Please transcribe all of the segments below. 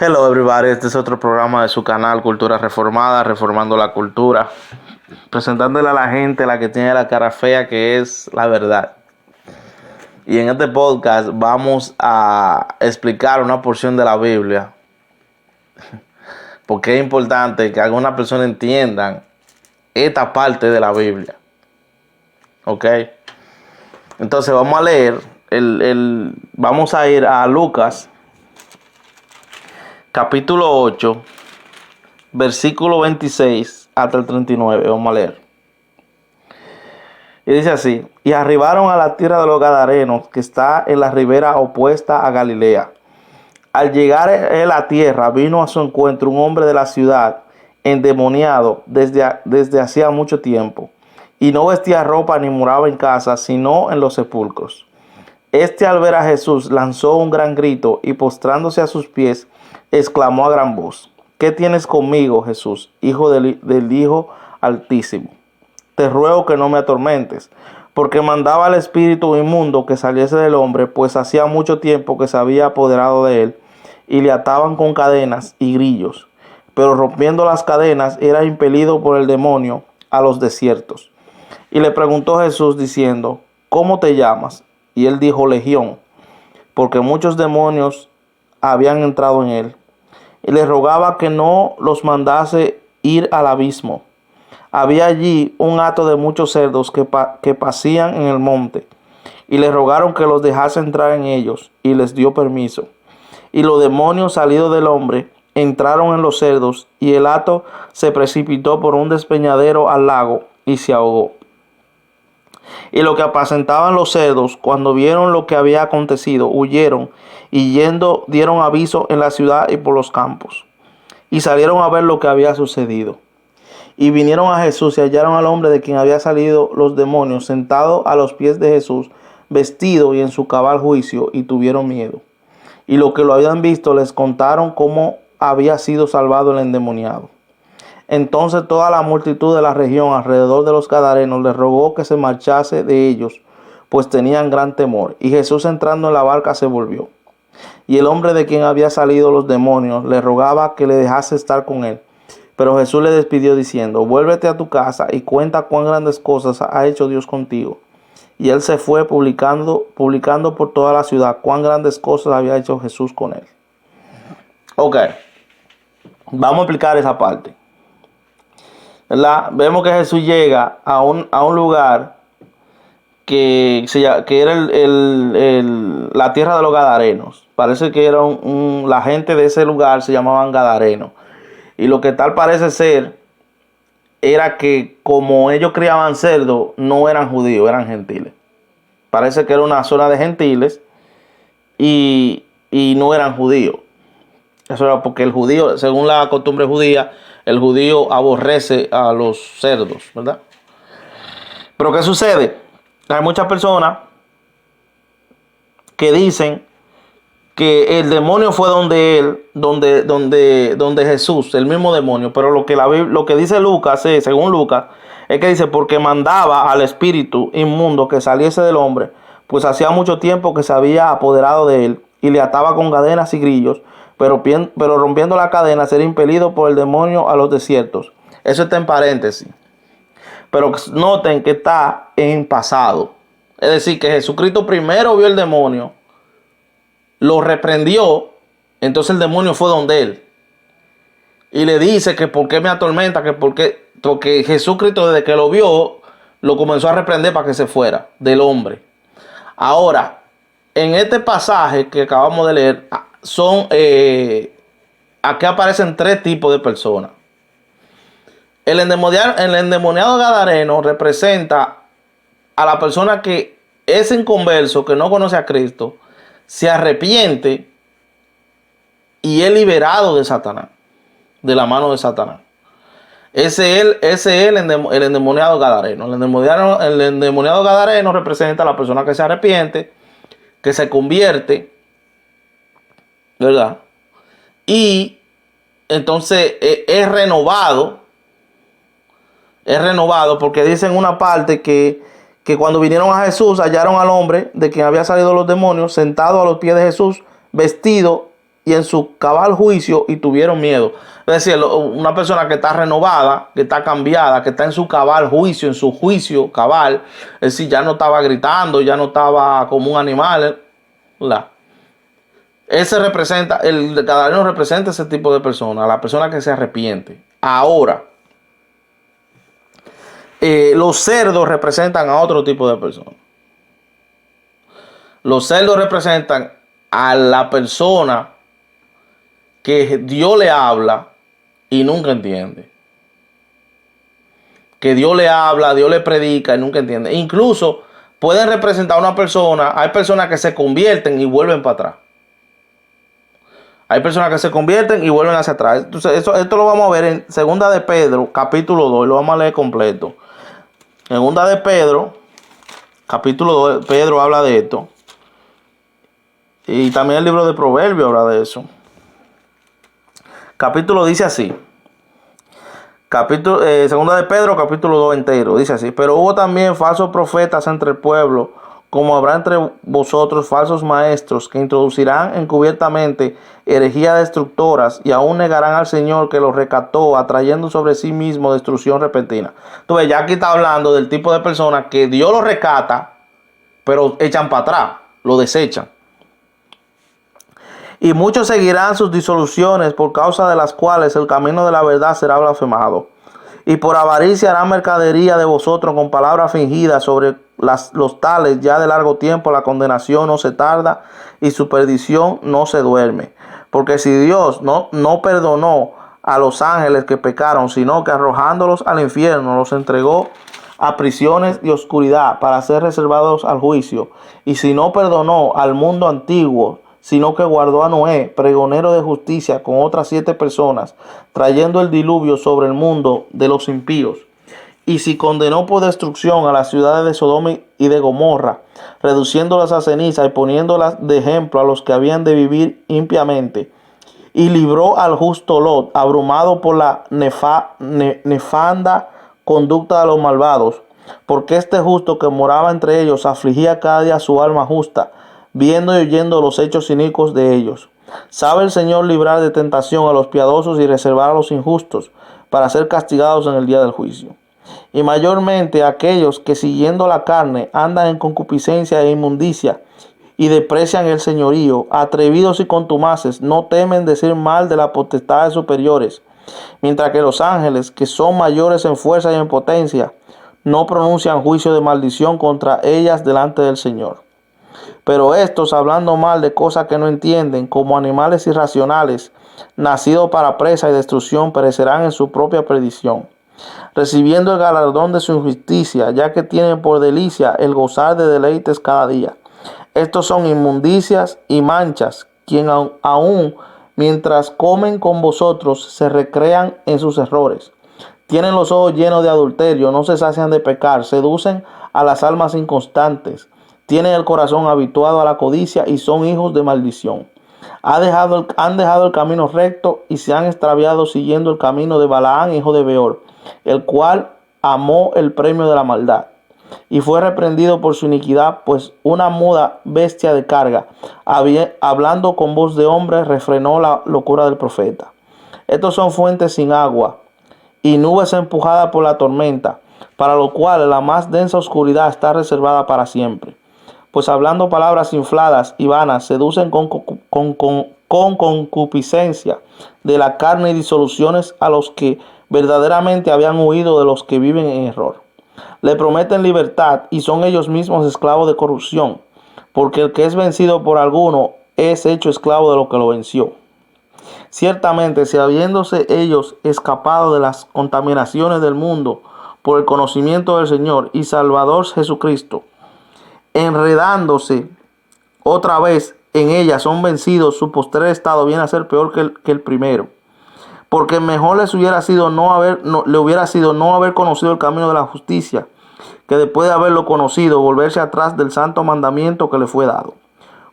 Hello everybody, este es otro programa de su canal Cultura Reformada, Reformando la Cultura, presentándole a la gente la que tiene la cara fea, que es la verdad. Y en este podcast vamos a explicar una porción de la Biblia, porque es importante que algunas personas entiendan esta parte de la Biblia. ¿Ok? Entonces vamos a leer, vamos a ir a Lucas, capítulo 8, versículo 26 hasta el 39. Vamos a leer. Y dice así: y arribaron a la tierra de los Gadarenos, que está en la ribera opuesta a Galilea. Al llegar él a tierra, vino a su encuentro un hombre de la ciudad, endemoniado desde hacía mucho tiempo, y no vestía ropa ni moraba en casa, sino en los sepulcros. Este, al ver a Jesús, lanzó un gran grito y, postrándose a sus pies, exclamó a gran voz: ¿qué tienes conmigo, Jesús, hijo del Hijo Altísimo? Te ruego que no me atormentes, porque mandaba al espíritu inmundo que saliese del hombre, pues hacía mucho tiempo que se había apoderado de él, y le ataban con cadenas y grillos. Pero rompiendo las cadenas, era impelido por el demonio a los desiertos. Y le preguntó Jesús diciendo: ¿cómo te llamas? Y él dijo: Legión, porque muchos demonios habían entrado en él. Y le rogaba que no los mandase ir al abismo. Había allí un hato de muchos cerdos que pacían en el monte, y le rogaron que los dejase entrar en ellos, y les dio permiso. Y los demonios, salidos del hombre, entraron en los cerdos, y el hato se precipitó por un despeñadero al lago y se ahogó. Y los que apacentaban los cerdos, cuando vieron lo que había acontecido, huyeron, y yendo dieron aviso en la ciudad y por los campos. Y salieron a ver lo que había sucedido. Y vinieron a Jesús y hallaron al hombre de quien había salido los demonios, sentado a los pies de Jesús, vestido y en su cabal juicio, y tuvieron miedo. Y los que lo habían visto les contaron cómo había sido salvado el endemoniado. Entonces toda la multitud de la región alrededor de los Gadarenos le rogó que se marchase de ellos, pues tenían gran temor. Y Jesús, entrando en la barca, se volvió. Y el hombre de quien había salido los demonios le rogaba que le dejase estar con él. Pero Jesús le despidió diciendo: vuélvete a tu casa y cuenta cuán grandes cosas ha hecho Dios contigo. Y él se fue publicando por toda la ciudad cuán grandes cosas había hecho Jesús con él. Ok, vamos a explicar esa parte, ¿verdad? Vemos que Jesús llega a un lugar que era la tierra de los Gadarenos. Parece que era la gente de ese lugar se llamaban Gadarenos. Y lo que tal parece ser era que, como ellos criaban cerdos, no eran judíos, eran gentiles. Parece que era una zona de gentiles y no eran judíos. Eso era porque el judío, según la costumbre judía, el judío aborrece a los cerdos, ¿verdad? Pero ¿qué sucede? Hay muchas personas que dicen que el demonio fue donde Jesús, el mismo demonio. Pero lo que dice Lucas, según Lucas, es que dice: porque mandaba al espíritu inmundo que saliese del hombre, pues hacía mucho tiempo que se había apoderado de él, y le ataba con cadenas y grillos, pero rompiendo la cadena era impelido por el demonio a los desiertos. Eso está en paréntesis. Pero noten que está en pasado. Es decir, que Jesucristo primero vio el demonio, lo reprendió, entonces el demonio fue donde él y le dice que por qué me atormenta, porque Jesucristo, desde que lo vio, lo comenzó a reprender para que se fuera del hombre. Ahora, en este pasaje que acabamos de leer, aquí aparecen tres tipos de personas. El endemoniado gadareno representa a la persona que es inconverso, que no conoce a Cristo, se arrepiente y es liberado de Satanás, de la mano de Satanás. Ese es el endemoniado gadareno. El endemoniado gadareno representa a la persona que se arrepiente, que se convierte, ¿verdad? Y entonces es renovado porque dice en una parte que cuando vinieron a Jesús hallaron al hombre de quien había salido los demonios sentado a los pies de Jesús, vestido y en su cabal juicio y tuvieron miedo. Es decir, una persona que está renovada, que está cambiada, que está en su cabal juicio, en su juicio cabal, es decir, ya no estaba gritando, ya no estaba como un animal. Ese representa, el Gadareno representa ese tipo de persona, la persona que se arrepiente. Ahora, los cerdos representan a otro tipo de personas. Los cerdos representan a la persona que Dios le habla y nunca entiende. Que Dios le habla, Dios le predica y nunca entiende. Incluso pueden representar a una persona, hay personas que se convierten y vuelven para atrás. Hay personas que se convierten y vuelven hacia atrás. Entonces, esto lo vamos a ver en 2 de Pedro, capítulo 2, y lo vamos a leer completo. 2 de Pedro, capítulo 2, Pedro habla de esto. Y también el libro de Proverbios habla de eso. Capítulo dice así. 2 de Pedro, capítulo 2 entero. Dice así. Pero hubo también falsos profetas entre el pueblo, como habrá entre vosotros falsos maestros, que introducirán encubiertamente herejías destructoras y aún negarán al Señor que los rescató, atrayendo sobre sí mismo destrucción repentina. Entonces, ya aquí está hablando del tipo de personas que Dios los rescata, pero echan para atrás, lo desechan. Y muchos seguirán sus disoluciones, por causa de las cuales el camino de la verdad será blasfemado. Y por avaricia harán mercadería de vosotros con palabras fingidas. Sobre los tales ya de largo tiempo la condenación no se tarda y su perdición no se duerme. Porque si Dios no perdonó a los ángeles que pecaron, sino que arrojándolos al infierno los entregó a prisiones de oscuridad para ser reservados al juicio, y si no perdonó al mundo antiguo, sino que guardó a Noé, pregonero de justicia, con otras 7 personas, trayendo el diluvio sobre el mundo de los impíos. Y si condenó por destrucción a las ciudades de Sodoma y de Gomorra, reduciéndolas a ceniza y poniéndolas de ejemplo a los que habían de vivir impiamente, y libró al justo Lot, abrumado por la nefanda conducta de los malvados, porque este justo que moraba entre ellos afligía cada día su alma justa, viendo y oyendo los hechos inicuos de ellos. Sabe el Señor librar de tentación a los piadosos y reservar a los injustos, para ser castigados en el día del juicio. Y mayormente aquellos que siguiendo la carne andan en concupiscencia e inmundicia, y desprecian el señorío, atrevidos y contumaces, no temen decir mal de las potestades superiores, mientras que los ángeles, que son mayores en fuerza y en potencia, no pronuncian juicio de maldición contra ellas delante del Señor. Pero estos, hablando mal de cosas que no entienden, como animales irracionales, nacidos para presa y destrucción, perecerán en su propia perdición, recibiendo el galardón de su injusticia, ya que tienen por delicia el gozar de deleites cada día. Estos son inmundicias y manchas, quien aún mientras comen con vosotros se recrean en sus errores. Tienen los ojos llenos de adulterio, no se sacian de pecar, seducen a las almas inconstantes. Tienen el corazón habituado a la codicia y son hijos de maldición. Han dejado el camino recto y se han extraviado siguiendo el camino de Balaán, hijo de Beor, el cual amó el premio de la maldad y fue reprendido por su iniquidad, pues una muda bestia de carga, hablando con voz de hombre, refrenó la locura del profeta. Estos son fuentes sin agua y nubes empujadas por la tormenta, para lo cual la más densa oscuridad está reservada para siempre. Pues hablando palabras infladas y vanas, seducen con concupiscencia de la carne y disoluciones a los que verdaderamente habían huido de los que viven en error. Le prometen libertad y son ellos mismos esclavos de corrupción, porque el que es vencido por alguno es hecho esclavo de lo que lo venció. Ciertamente, si habiéndose ellos escapado de las contaminaciones del mundo por el conocimiento del Señor y Salvador Jesucristo, enredándose otra vez en ellas, son vencidos, su postrer estado viene a ser peor que el primero. Porque mejor le hubiera sido no haber conocido el camino de la justicia, que después de haberlo conocido, volverse atrás del santo mandamiento que le fue dado.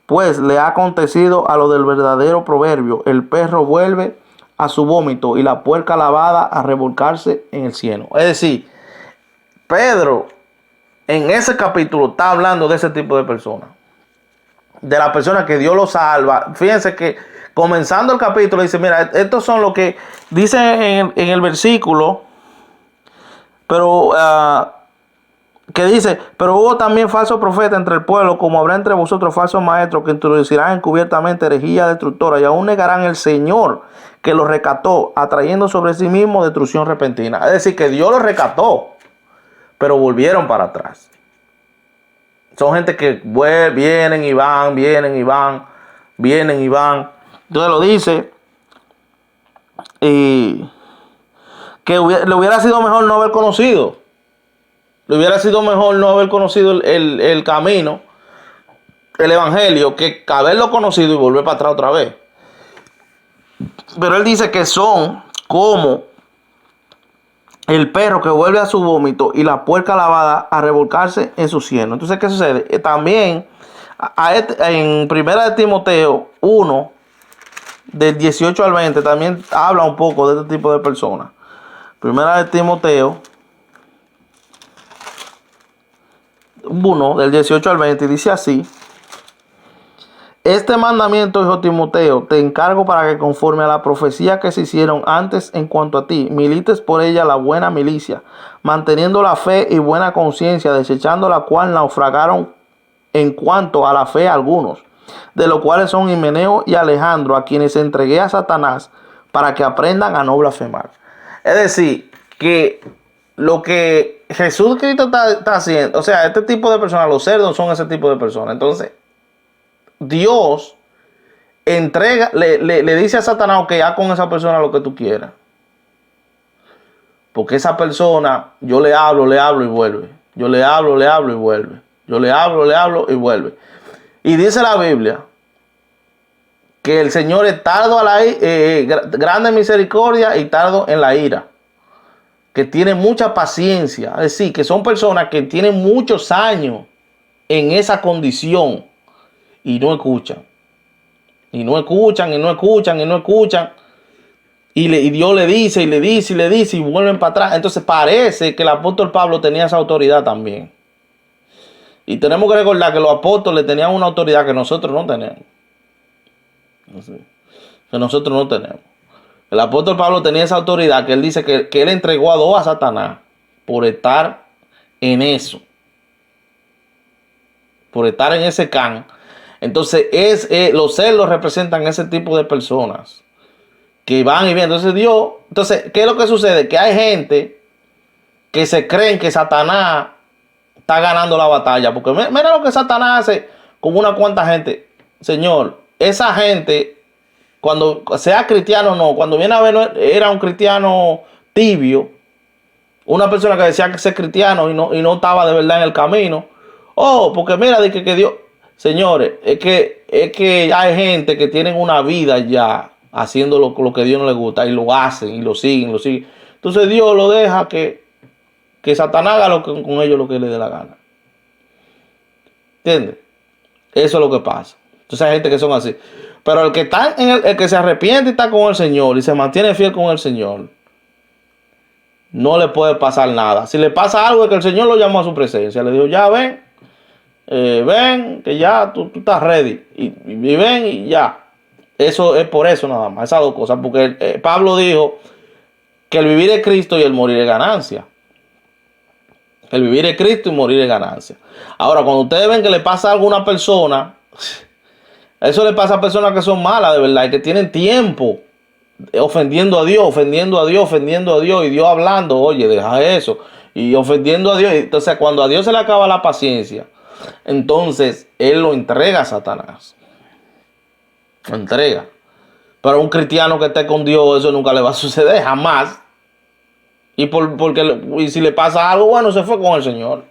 Pues le ha acontecido a lo del verdadero proverbio: el perro vuelve a su vómito y la puerca lavada a revolcarse en el cieno. Es decir, Pedro en ese capítulo está hablando de ese tipo de personas, de la persona que Dios lo salva. Fíjense que comenzando el capítulo, dice, mira, estos son lo que dice en el versículo, pero que dice, pero hubo también falsos profetas entre el pueblo, como habrá entre vosotros falsos maestros que introducirán encubiertamente herejía destructora y aún negarán el Señor que los rescató, atrayendo sobre sí mismo destrucción repentina. Es decir, que Dios los rescató, pero volvieron para atrás. Son gente que vienen y van, vienen y van, vienen y van. Entonces lo dice, y que le hubiera sido mejor no haber conocido. Le hubiera sido mejor no haber conocido el camino, el evangelio, que haberlo conocido y volver para atrás otra vez. Pero él dice que son como el perro que vuelve a su vómito y la puerca lavada a revolcarse en su cieno. Entonces, ¿qué sucede? También en Primera de Timoteo 1, del 18 al 20, también habla un poco de este tipo de personas. Primera de Timoteo 1, del 18 al 20, dice así: este mandamiento, hijo Timoteo, te encargo para que conforme a la profecía que se hicieron antes en cuanto a ti, milites por ella la buena milicia, manteniendo la fe y buena conciencia, desechando la cual naufragaron en cuanto a la fe algunos, de los cuales son Himeneo y Alejandro, a quienes entregué a Satanás para que aprendan a no blasfemar. Es decir, que lo que Jesús Cristo está haciendo, o sea, este tipo de personas, los cerdos son ese tipo de personas. Entonces, Dios entrega, le dice a Satanás que haz con esa persona lo que tú quieras. Porque esa persona, yo le hablo y vuelve. Yo le hablo y vuelve. Yo le hablo y vuelve. Y dice la Biblia que el Señor es tardo a la grande en misericordia y tardo en la ira. Que tiene mucha paciencia. Es decir, que son personas que tienen muchos años en esa condición y no escuchan. Y no escuchan, y no escuchan, y no escuchan. Y Dios le dice, y le dice, y le dice, y vuelven para atrás. Entonces parece que el apóstol Pablo tenía esa autoridad también. Y tenemos que recordar que los apóstoles tenían una autoridad que nosotros no tenemos. Que nosotros no tenemos. El apóstol Pablo tenía esa autoridad que él dice que él entregó a dos a Satanás por estar en eso. Por estar en ese can. Entonces los celos representan ese tipo de personas que van y vienen. Entonces, ¿qué es lo que sucede? Que hay gente que se creen que Satanás está ganando la batalla. Porque mira lo que Satanás hace con una cuanta gente. Señor, esa gente, cuando sea cristiano o no, cuando viene a ver, era un cristiano tibio, una persona que decía que ser cristiano y no estaba de verdad en el camino. Oh, porque mira, de que Dios, señores, es que hay gente que tienen una vida ya haciendo lo que a Dios no le gusta y lo hacen y lo siguen. Entonces Dios lo deja que Satanás haga con ellos lo que le dé la gana. ¿Entiendes? Eso es lo que pasa. Entonces hay gente que son así. Pero el que está el que se arrepiente y está con el Señor y se mantiene fiel con el Señor, no le puede pasar nada. Si le pasa algo es que el Señor lo llamó a su presencia. Le dijo, ya ven, que ya tú estás ready. Y ven y ya. Eso es por eso nada más. Esas dos cosas. Porque Pablo dijo que el vivir es Cristo y el morir es ganancia. El vivir es Cristo y morir es ganancia. Ahora, cuando ustedes ven que le pasa a alguna persona, eso le pasa a personas que son malas de verdad y que tienen tiempo ofendiendo a Dios, y Dios hablando, oye, deja eso, y ofendiendo a Dios. Entonces, cuando a Dios se le acaba la paciencia, entonces Él lo entrega a Satanás. Lo entrega. Pero a un cristiano que esté con Dios, eso nunca le va a suceder, jamás. Y si le pasa algo, bueno, se fue con el Señor.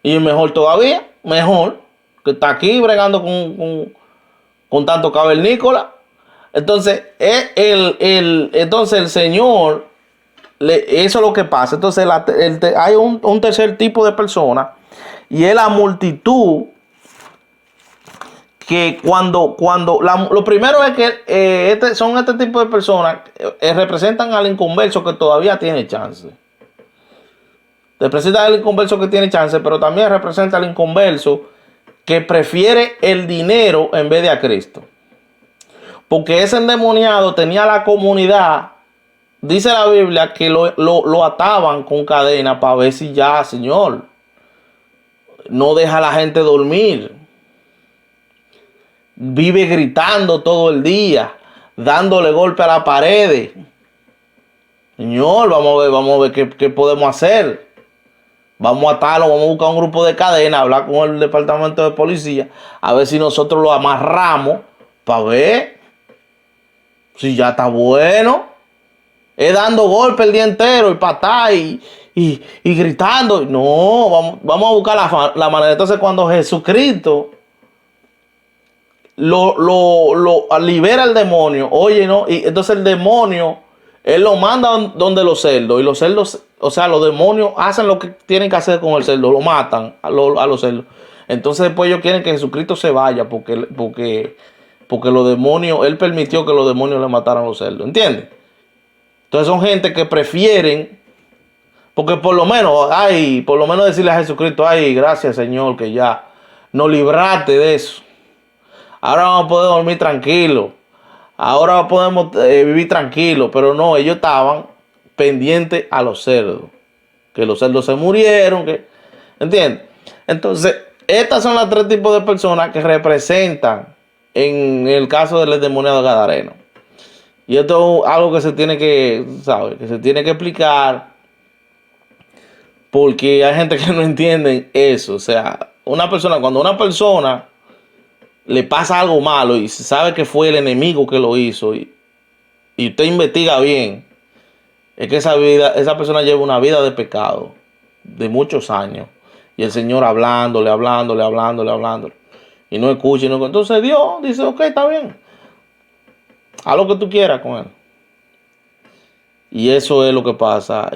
Y mejor todavía, mejor, que está aquí bregando con tanto cavernícola. Entonces, entonces el Señor, eso es lo que pasa. Entonces hay un tercer tipo de persona, y es la multitud que lo primero es que son este tipo de personas representan al inconverso que todavía tiene chance. Representa al inconverso que tiene chance, pero también representa al inconverso que prefiere el dinero en vez de a Cristo. Porque ese endemoniado tenía la comunidad, dice la Biblia, que lo ataban con cadena para ver si ya, Señor, no deja a la gente dormir. Vive gritando todo el día, dándole golpe a la pared. Señor, vamos a ver qué podemos hacer. Vamos a atarlo, vamos a buscar un grupo de cadena, hablar con el departamento de policía, a ver si nosotros lo amarramos para ver si ya está bueno. Es dando golpe el día entero y patar y gritando. No, vamos a buscar la manera. Entonces, cuando Jesucristo lo libera el demonio, oye, ¿no? Y entonces el demonio, él lo manda donde los cerdos. Y los cerdos, o sea, los demonios hacen lo que tienen que hacer con el cerdo, lo matan a los cerdos. Entonces después ellos quieren que Jesucristo se vaya porque los demonios, él permitió que los demonios le mataran a los cerdos, ¿entiendes? Entonces son gente que prefieren, porque por lo menos decirle a Jesucristo, ay, gracias Señor, que ya nos libraste de eso. Ahora vamos a poder dormir tranquilos. Ahora podemos vivir tranquilos. Pero no, ellos estaban pendientes a los cerdos. Que los cerdos se murieron. ¿Entiendes? Entonces, estas son las tres tipos de personas que representan en el caso del endemoniado gadareno. Y esto es algo que se tiene que, ¿sabes? Que se tiene que explicar. Porque hay gente que no entiende eso. O sea, cuando una persona le pasa algo malo y se sabe que fue el enemigo que lo hizo y usted investiga bien, es que esa persona lleva una vida de pecado de muchos años y el Señor hablándole y no escucha. Entonces Dios dice, ok, está bien, haz lo que tú quieras con él. Y eso es lo que pasa.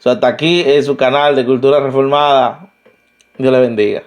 O sea, hasta aquí es su canal de Cultura Reformada. Dios le bendiga.